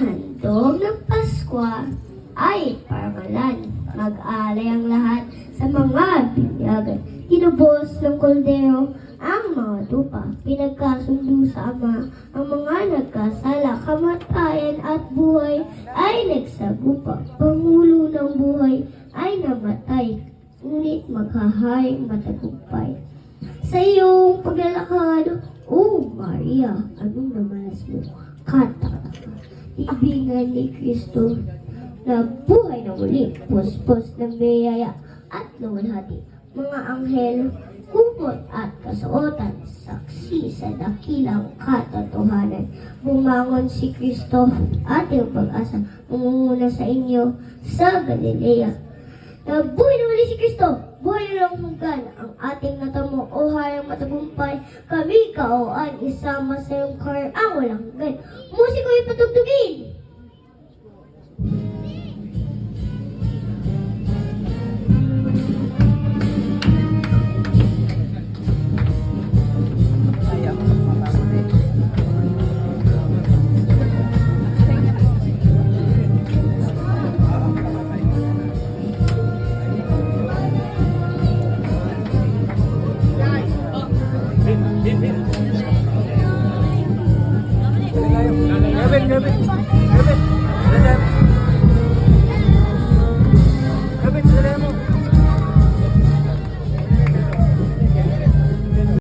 Handog ng Pasko ay parangalan. Mag-alay ang lahat sa mga binyagan. Tinubos ng koldero ang mga tupa. Pinagkasundo sa Ama ang mga nagkasala. Kamatayan at buhay ay nagsagupa. Pangulo ng buhay ay namatay, ngunit maghaharing matagumpay. Sa iyong paglalakad, O Maria, anong namalas mo? Kata-kata. Ibingan ni Kristo na buhay na muli, puspos ng biyaya at luwalhati. Mga anghel, kumot at kasuotan, saksi sa dakilang katotohanan. Bumangon si Kristo, ating pag-asa, mangunguna sa inyo sa Galilea. Nabuhay na muli si Kristo, buhay na lang hanggan ang ating natamo o hayang matagumpay. Kami kaoan, isama sa iyong car ang walang hanggan. Musiko ipatugtugin! Gavin.